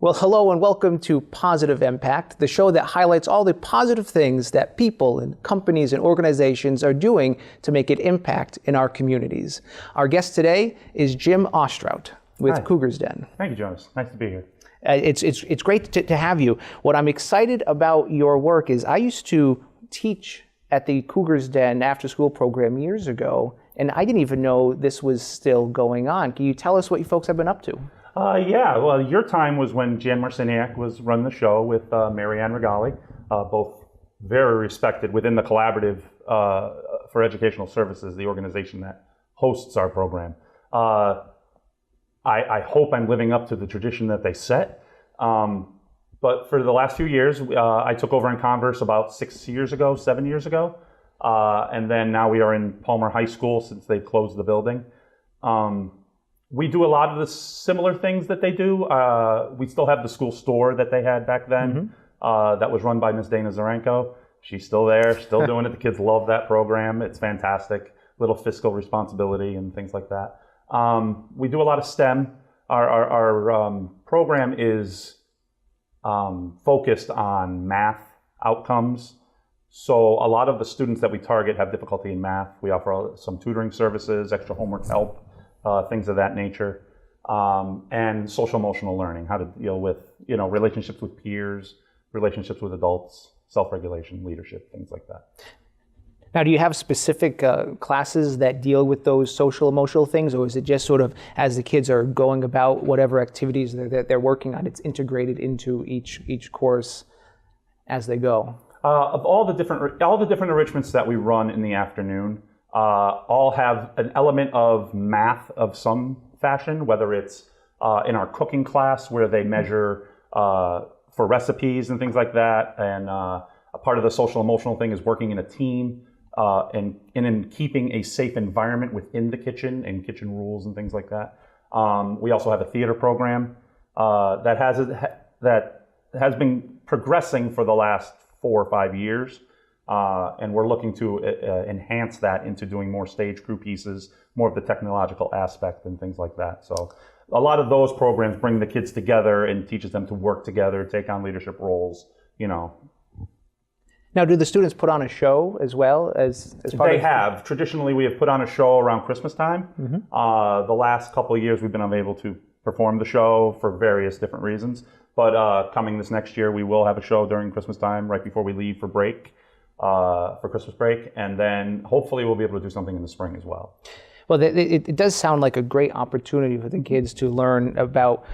Well, hello and welcome to Positive Impact, the show that highlights all the positive things that people and companies and organizations are doing to make an impact in our communities. Our guest today is Jim Ostrout with Hi. Cougars Den. Thank you, Jonas. Nice to be here. It's great to have you. What I'm excited about your work is I used to teach at the Cougars Den after-school program years ago, and I didn't even know this was still going on. Can you tell us what you folks have been up to? Yeah, well, your time was when Jan Marciniak was running the show with Mary Ann Regali, both very respected within the Collaborative for Educational Services, the organization that hosts our program. I hope I'm living up to the tradition that they set. But for the last few years, I took over in Converse about 7 years ago. And then now we are in Palmer High School since they closed the building. We do a lot of the similar things that they do. We still have the school store that they had back then. That was run by Ms. Dana Zarenko. She's still there, still doing it. The kids love that program. It's fantastic. Little fiscal responsibility and things like that. We do a lot of STEM. Our program is focused on math outcomes. So a lot of the students that we target have difficulty in math. We offer some tutoring services, extra homework help, things of that nature, and social emotional learning, how to deal with, relationships with peers, relationships with adults, self-regulation, leadership, things like that. Now, do you have specific classes that deal with those social emotional things, or is it just sort of as the kids are going about whatever activities that they're working on, it's integrated into each course as they go? Of all the different enrichments that we run in the afternoon, all have an element of math of some fashion, whether it's in our cooking class where they measure for recipes and things like that, and a part of the social emotional thing is working in a team and in keeping a safe environment within the kitchen and kitchen rules and things like that. We also have a theater program that has been progressing for the last 4 or 5 years. And we're looking to enhance that into doing more stage crew pieces, more of the technological aspect and things like that. So a lot of those programs bring the kids together and teaches them to work together, take on leadership roles, Now, do the students put on a show as well as part of? They have. Traditionally, we have put on a show around Christmas time. The last couple of years, we've been unable to perform the show for various different reasons. But coming this next year, we will have a show during Christmas time, right before we leave for break. For Christmas break, and then hopefully we'll be able to do something in the spring as well. Well, it does sound like a great opportunity for the kids to learn about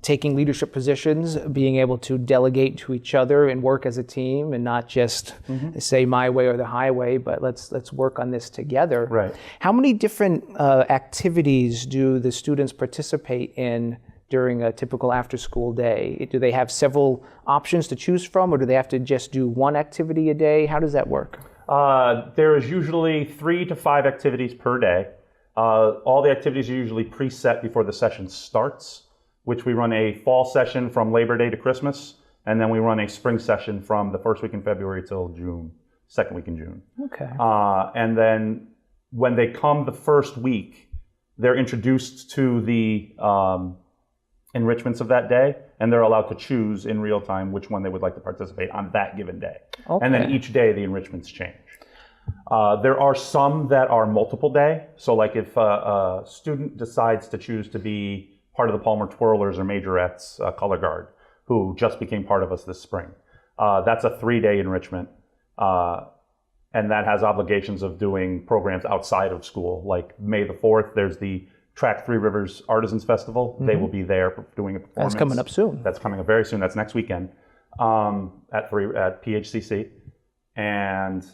taking leadership positions, being able to delegate to each other and work as a team, and not just say my way or the highway, but let's work on this together. Right. How many different activities do the students participate in during a typical after-school day? Do they have several options to choose from, or do they have to just do one activity a day? How does that work? There is usually 3 to 5 activities per day. All the activities are usually preset before the session starts, which we run a fall session from Labor Day to Christmas, and then we run a spring session from the first week in February till June, second week in June. Okay. And then when they come the first week, they're introduced to the enrichments of that day, and they're allowed to choose in real time which one they would like to participate on that given day. Okay. And then each day the enrichments change. There are some that are multiple day. So like if a student decides to choose to be part of the Palmer Twirlers or Majorettes color guard, who just became part of us this spring, that's a 3-day enrichment. And that has obligations of doing programs outside of school. Like May the 4th, there's the Track Three Rivers Artisans Festival. They will be there doing a performance. That's coming up soon. That's coming up very soon. That's next weekend at PHCC. And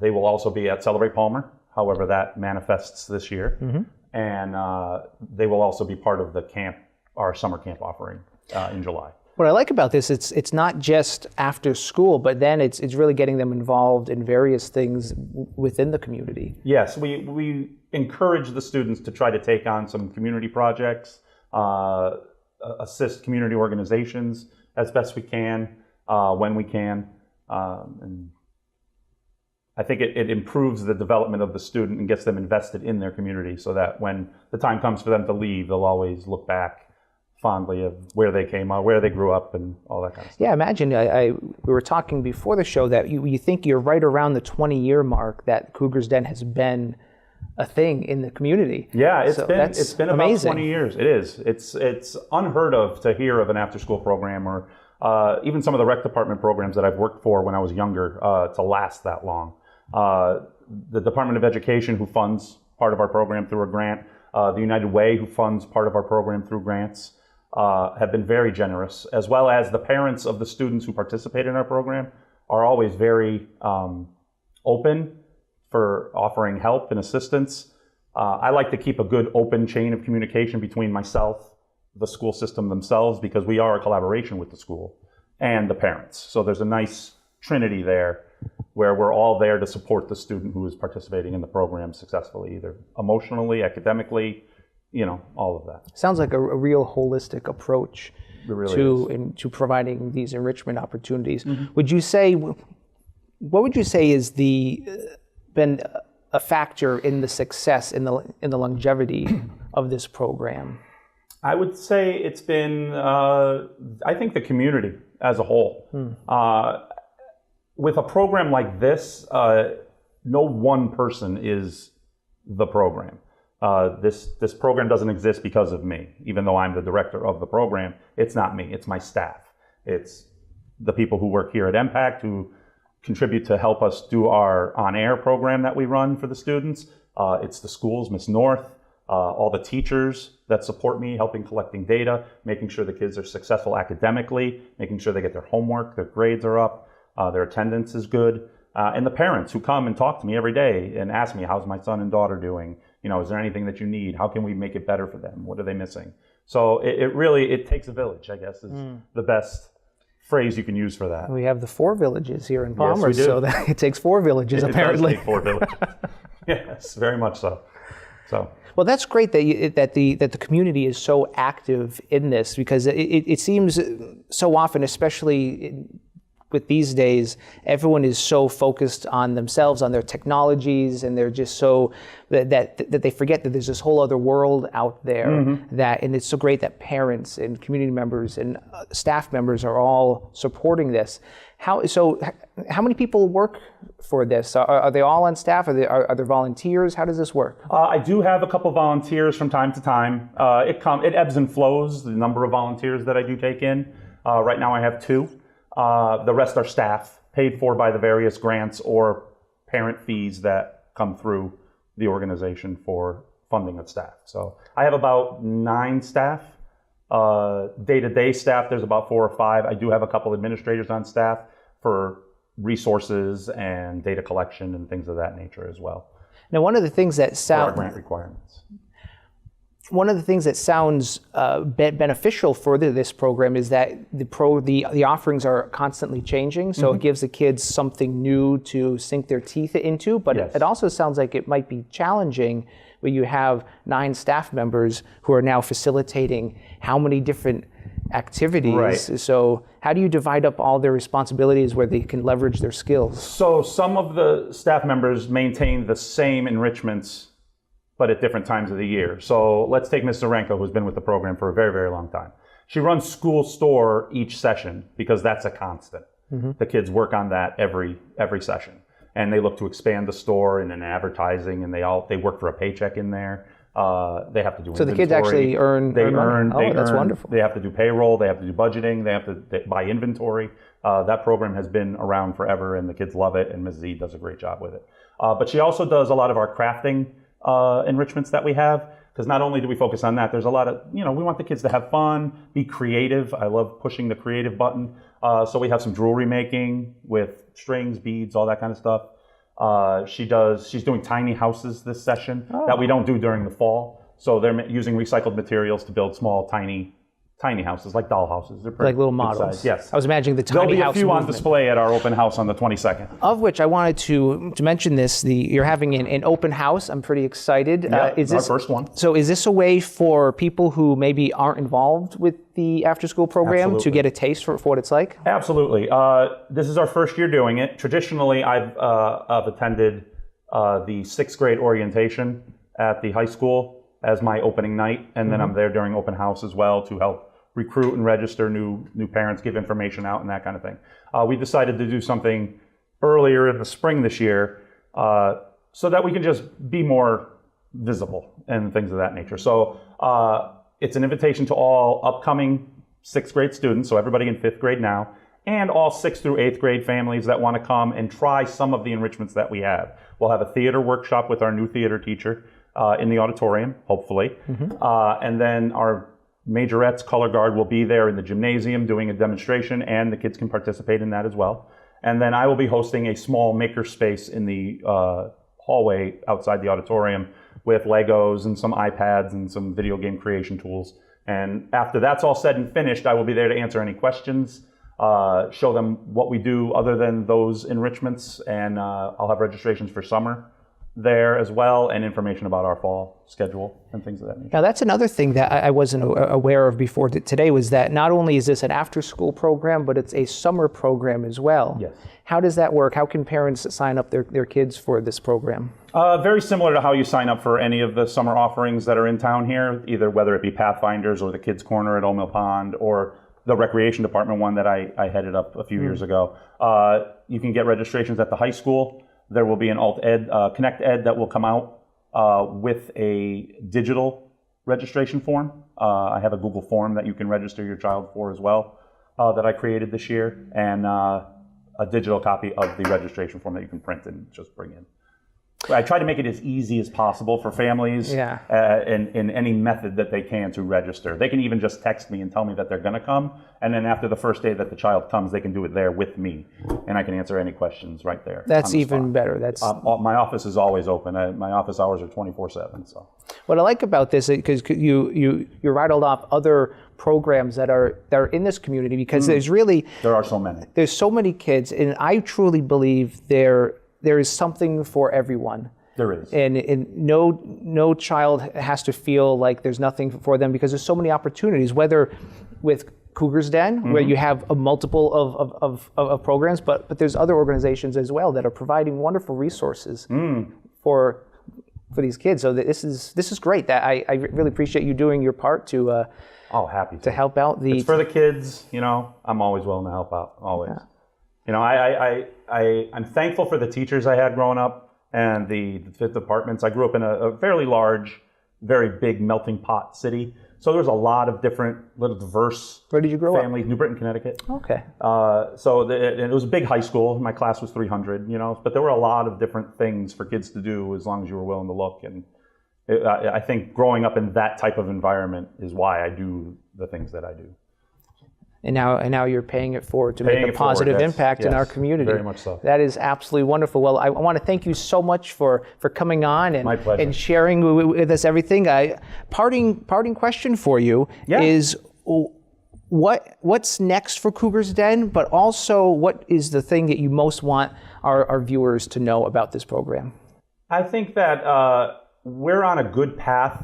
they will also be at Celebrate Palmer, however that manifests this year. And they will also be part of the camp, our summer camp offering in July. What I like about this, it's not just after school, but then it's really getting them involved in various things within the community. Yes, we encourage the students to try to take on some community projects, assist community organizations as best we can, when we can. And I think it improves the development of the student and gets them invested in their community so that when the time comes for them to leave, they'll always look back fondly of where they came out, where they grew up, and all that kind of stuff. Yeah, imagine, we were talking before the show that you think you're right around the 20-year mark that Cougars Den has been a thing in the community. Yeah, it's been about amazing. 20 years. It is. It's unheard of to hear of an after-school program or even some of the rec department programs that I've worked for when I was younger to last that long. The Department of Education, who funds part of our program through a grant, the United Way, who funds part of our program through grants, have been very generous, as well as the parents of the students who participate in our program are always very open for offering help and assistance. I like to keep a good open chain of communication between myself, the school system themselves, because we are a collaboration with the school, and the parents. So there's a nice trinity there where we're all there to support the student who is participating in the program successfully, either emotionally, academically, all of that. Sounds like a real holistic approach to providing these enrichment opportunities. Mm-hmm. What would you say is been a factor in the success, in the longevity of this program? I would say it's been, I think, the community as a whole. With a program like this, no one person is the program. This program doesn't exist because of me, even though I'm the director of the program. It's not me, it's my staff. It's the people who work here at MPACT who contribute to help us do our on-air program that we run for the students. It's the schools, Miss North, all the teachers that support me, helping collecting data, making sure the kids are successful academically, making sure they get their homework, their grades are up, their attendance is good, and the parents who come and talk to me every day and ask me, how's my son and daughter doing? Is there anything that you need? How can we make it better for them? What are they missing? So it takes a village, I guess, is the best phrase you can use for that. We have the 4 villages here in Palmer, yes, we do. So that it takes 4 villages apparently. It does take 4 villages. Yes, very much so. Well, that's great that the community is so active in this, because it seems so often, especially with these days, everyone is so focused on themselves, on their technologies, and they're just so that they forget that there's this whole other world out there. Mm-hmm. And it's so great that parents and community members and staff members are all supporting this. How many people work for this? Are they all on staff? Are there volunteers? How does this work? I do have a couple volunteers from time to time. It ebbs and flows, the number of volunteers that I do take in. Right now I have 2. The rest are staff, paid for by the various grants or parent fees that come through the organization for funding of staff. So I have about 9 staff. Day-to-day staff, there's about 4 or 5. I do have a couple administrators on staff for resources and data collection and things of that nature as well. Now, one of the things that grant requirements. One of the things that sounds beneficial for this program is that the offerings are constantly changing, so it gives the kids something new to sink their teeth into, but it also sounds like it might be challenging where you have 9 staff members who are now facilitating how many different activities. Right. So how do you divide up all their responsibilities where they can leverage their skills? So some of the staff members maintain the same enrichments, but at different times of the year. So let's take Ms. Zarenko, who's been with the program for a very, very long time. She runs school store each session because that's a constant. Mm-hmm. The kids work on that every session. And they look to expand the store and in advertising, and they work for a paycheck in there. They have to do inventory. So the kids actually earn money. That's wonderful. They have to do payroll, they have to do budgeting, they have to buy inventory. That program has been around forever, and the kids love it, and Ms. Z does a great job with it. But she also does a lot of our crafting enrichments that we have, because not only do we focus on that, there's a lot of, we want the kids to have fun, be creative. I love pushing the creative button. So we have some jewelry making with strings, beads, all that kind of stuff. She's doing tiny houses this session that we don't do during the fall. So they're using recycled materials to build small, tiny houses, like doll houses. They're pretty like little models. Size. Yes. I was imagining the tiny house There'll be a few movement on display at our open house on the 22nd. Of which I wanted to mention this. You're having an open house. I'm pretty excited. Yeah, is this our first one. So is this a way for people who maybe aren't involved with the after-school program to get a taste for what it's like? Absolutely. This is our first year doing it. Traditionally, I've attended the 6th grade orientation at the high school as my opening night, and then I'm there during open house as well to help recruit and register new parents, give information out, and that kind of thing. We decided to do something earlier in the spring this year so that we can just be more visible and things of that nature. So it's an invitation to all upcoming 6th grade students, so everybody in 5th grade now, and all 6th through 8th grade families that want to come and try some of the enrichments that we have. We'll have a theater workshop with our new theater teacher in the auditorium, hopefully. And then our majorettes color guard will be there in the gymnasium doing a demonstration, and the kids can participate in that as well. And then I will be hosting a small maker space in the hallway outside the auditorium with Legos and some iPads and some video game creation tools. And after that's all said and finished, I will be there to answer any questions, show them what we do other than those enrichments, and I'll have registrations for summer there as well, and information about our fall schedule and things of that nature. Now that's another thing that I wasn't aware of before today, was that not only is this an after-school program, but it's a summer program as well. Yes. How does that work? How can parents sign up their kids for this program? Very similar to how you sign up for any of the summer offerings that are in town here, either whether it be Pathfinders or the Kids Corner at Old Mill Pond or the Recreation Department one that I headed up a few years ago. You can get registrations at the high school. There will be an Alt Ed, Connect Ed that will come out with a digital registration form. I have a Google form that you can register your child for as well that I created this year, and a digital copy of the registration form that you can print and just bring in. I try to make it as easy as possible for families in any method that they can to register. They can even just text me and tell me that they're going to come, and then after the first day that the child comes, they can do it there with me, and I can answer any questions right there. That's even better. That's my office is always open. My office hours are 24/7. So what I like about this, because you rattled off other programs that are in this community, because there are so many. There's so many kids, and I truly believe there is something for everyone. There is. And no child has to feel like there's nothing for them, because there's so many opportunities, whether with Cougars Den, where you have a multiple of programs, but there's other organizations as well that are providing wonderful resources for these kids. So this is great. That I really appreciate you doing your part to happy to help out the. It's for the kids, I'm always willing to help out, always. Yeah. I'm thankful for the teachers I had growing up and the fifth departments. I grew up in a fairly large, very big melting pot city. So there was a lot of different, little diverse Where did you grow families. up? New Britain, Connecticut. Okay. It was a big high school. My class was 300, but there were a lot of different things for kids to do as long as you were willing to look. And I think growing up in that type of environment is why I do the things that I do. And now you're paying it forward to make a positive impact in our community. Very much so. That is absolutely wonderful. Well, I want to thank you so much for coming on My pleasure. and sharing with us everything. Parting question for you is what's next for Cougars Den, but also what is the thing that you most want our viewers to know about this program? I think that we're on a good path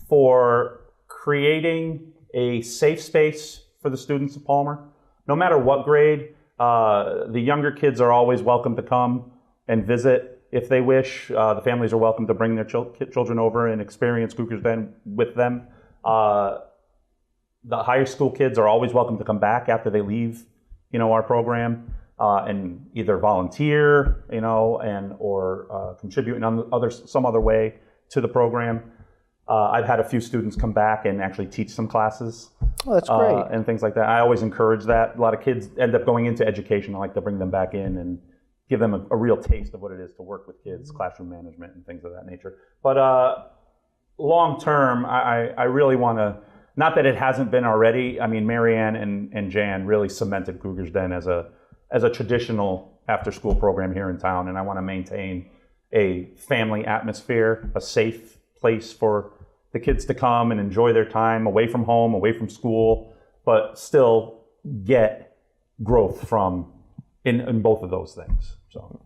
for creating a safe space for the students of Palmer. No matter what grade, the younger kids are always welcome to come and visit if they wish. The families are welcome to bring their children over and experience Cougars Den with them. The higher school kids are always welcome to come back after they leave, our program and either volunteer, or contribute in some other way to the program. I've had a few students come back and actually teach some classes. Oh, that's great. And things like that. I always encourage that. A lot of kids end up going into education. I like to bring them back in and give them a real taste of what it is to work with kids, classroom management and things of that nature. But long term, I really want to, not that it hasn't been already. I mean, Marianne and Jan really cemented Cougars Den as a traditional after-school program here in town, and I want to maintain a family atmosphere, a safe place for the kids to come and enjoy their time away from home, away from school, but still get growth from in both of those things. So.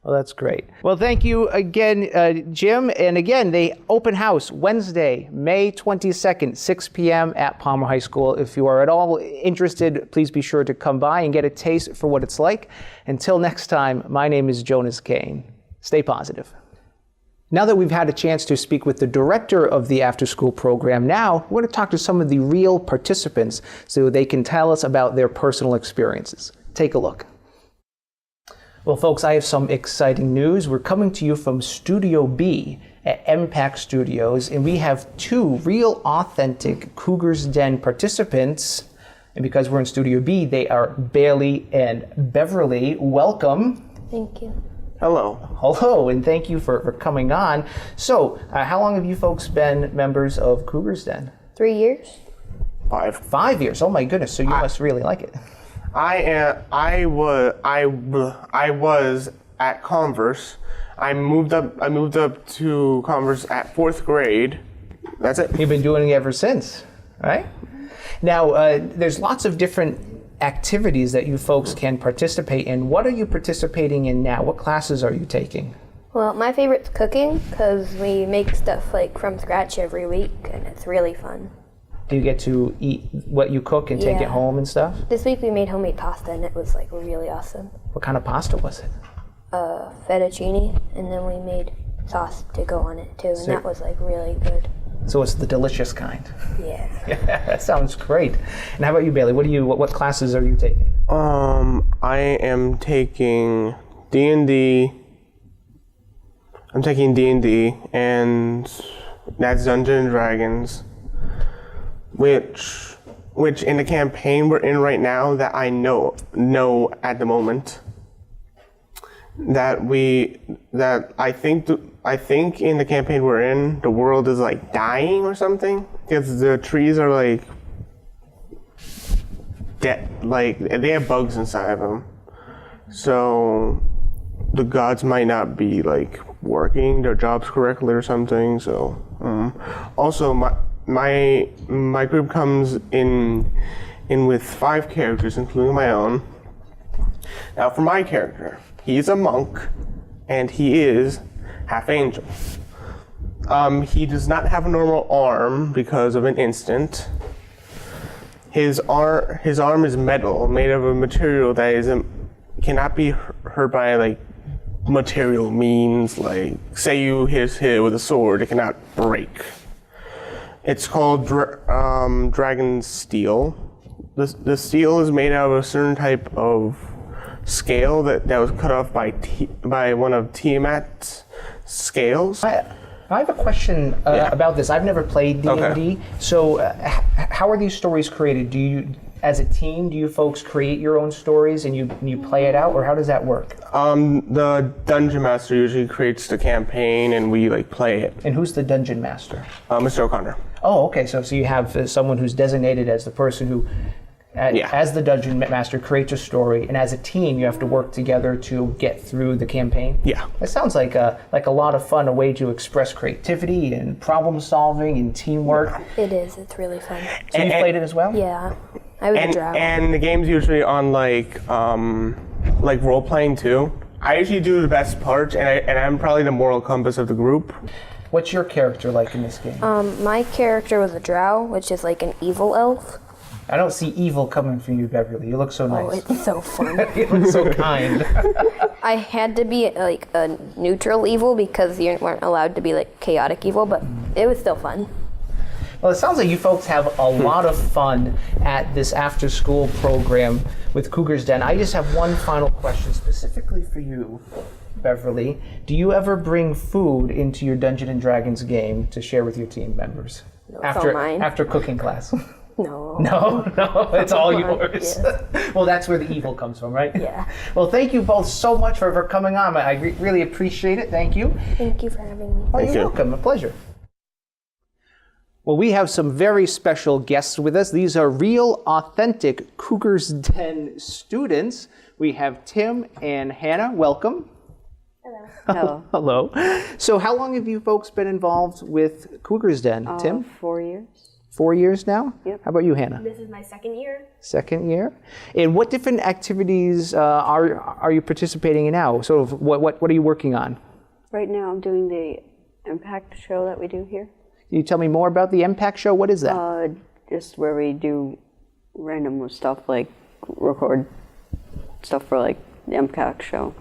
Well, that's great. Well, thank you again, Jim. And again, the open house, Wednesday, May 22nd, 6 p.m. at Palmer High School. If you are at all interested, please be sure to come by and get a taste for what it's like. Until next time, my name is Jonas Cain. Stay positive. Now that we've had a chance to speak with the director of the after-school program, now we're going to talk to some of the real participants so they can tell us about their personal experiences. Take a look. Well, folks, I have some exciting news. We're coming to you from Studio B at MPACT Studios, and we have two real authentic Cougars Den participants. And because we're in Studio B, they are Bailey and Beverly. Welcome. Thank you. Hello. Hello, and thank you for coming on. So, how long have you folks been members of Cougars Den? 3 years. 5. 5 years. Oh my goodness! So you must really like it. I was at Converse. I moved up to Converse at 4th grade. That's it. You've been doing it ever since, right? Now, there's lots of different activities that you folks can participate in. What are you participating in now? What classes are you taking? Well, my favorite's cooking because we make stuff like from scratch every week, and it's really fun. Do you get to eat what you cook and take it home and stuff? This week we made homemade pasta, and it was like really awesome. What kind of pasta was it? Fettuccine, and then we made sauce to go on it too, and that was like really good. So it's the delicious kind. Yeah. That sounds great. And how about you, Bailey? What classes are you taking? I am taking D&D. I'm taking D&D, and that's Dungeons and Dragons, which in the campaign we're in right now that I know at the moment that I think in the campaign we're in, the world is like dying or something because the trees are like dead, like they have bugs inside of them, so the gods might not be like working their jobs correctly or something. So also my group comes in with 5 characters, including my own. Now for my character, he's a monk, and he is half angel. He does not have a normal arm because of an instant. His arm is metal, made of a material that cannot be hurt by like material means. Like say you hit it with a sword, it cannot break. It's called dragon steel. The steel is made out of a certain type of scale that was cut off by one of Tiamat's scales. I have a question about this. I've never played D&D. Okay. So how are these stories created? Do you, as a team, do you folks create your own stories and you play it out, or how does that work? The dungeon master usually creates the campaign, and we like play it. And who's the dungeon master? Mr. O'Connor. Oh, okay. So you have someone who's designated as the person who, as the dungeon master, creates a story, and as a team, you have to work together to get through the campaign. Yeah. That sounds like a lot of fun, a way to express creativity and problem solving and teamwork. It is. It's really fun. So you played it as well? Yeah. I was a drow. And the game's usually on like role playing too. I usually do the best parts, and I'm probably the moral compass of the group. What's your character like in this game? My character was a drow, which is like an evil elf. I don't see evil coming from you, Beverly. You look so nice. Oh, it's so fun. You look so kind. I had to be like a neutral evil because you weren't allowed to be like chaotic evil, but it was still fun. Well, it sounds like you folks have a lot of fun at this after-school program with Cougars Den. I just have one final question specifically for you, Beverly. Do you ever bring food into your Dungeons and Dragons game to share with your team members? No, it's all mine. After cooking class? No. No, it's all yours. Yes. Well, that's where the evil comes from, right? Yeah. Well, thank you both so much for coming on. I really appreciate it. Thank you. Thank you for having me. Oh, you're welcome. A pleasure. Well, we have some very special guests with us. These are real, authentic Cougars Den students. We have Tim and Hannah. Welcome. Hello. Hello. So how long have you folks been involved with Cougars Den? Tim? 4 years. 4 years now? Yep. How about you, Hannah? This is my second year. Second year. And what different activities are you participating in now? Sort of what are you working on? Right now I'm doing the impact show that we do here. Can you tell me more about the MPACT show? What is that? Just where we do random stuff, like record stuff for like the MPACT show.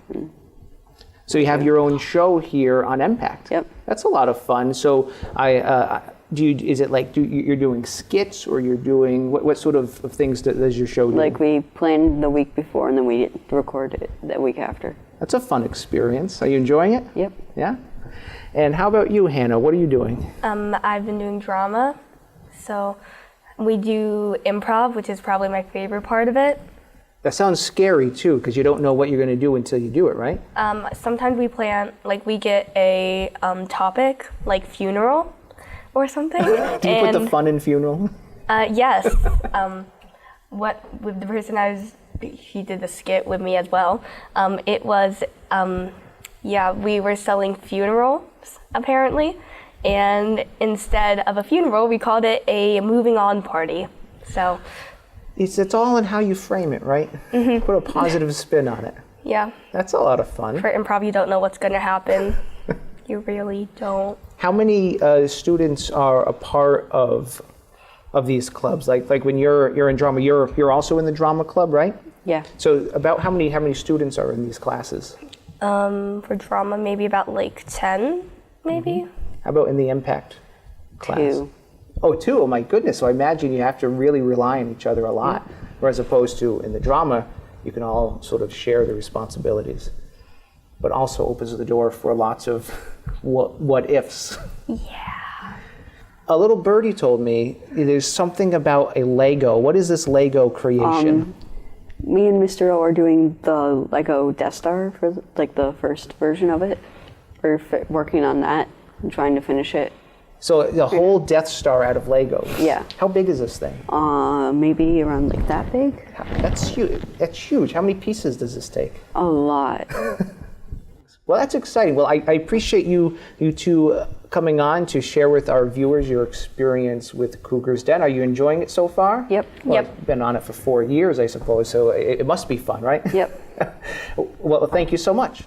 So you have your own show here on MPACT. Yep. That's a lot of fun. So is it like you're doing skits, or you're doing what sort of things does your show do? Like we planned the week before and then we record it the week after. That's a fun experience. Are you enjoying it? Yep. Yeah. And how about you, Hannah? What are you doing? I've been doing drama, so we do improv, which is probably my favorite part of it. That sounds scary too, because you don't know what you're going to do until you do it, right? Sometimes we plan, like we get a topic, like funeral or something. Do you put the fun in funeral? Yes. With the person he did the skit with me as well. It was, we were selling funerals apparently, and instead of a funeral, we called it a moving on party. So. It's all in how you frame it, right? Mm-hmm. Put a positive spin on it. Yeah. That's a lot of fun. For improv, you don't know what's going to happen. You really don't. How many students are a part of these clubs? Like when you're in drama, you're also in the drama club, right? Yeah. So about how many students are in these classes? For drama, maybe about like 10, maybe. Mm-hmm. How about in the MPACT class? 2. Oh, 2. Oh my goodness. So I imagine you have to really rely on each other a lot. Yeah. Whereas opposed to in the drama, you can all sort of share the responsibilities. But also opens the door for lots of what ifs. Yeah. A little birdie told me there's something about a Lego. What is this Lego creation? Me and Mr. O are doing the Lego Death Star for like the first version of it. We're working on that and trying to finish it. So the whole Death Star out of Legos. Yeah. How big is this thing? Maybe around like that big. That's huge. That's huge. How many pieces does this take? A lot. Well, that's exciting. Well, I appreciate you two coming on to share with our viewers your experience with Cougar's Den. Are you enjoying it so far? Yep. Well, Yep. You've been on it for 4 years, I suppose, so it must be fun, right? Yep. Well, thank you so much.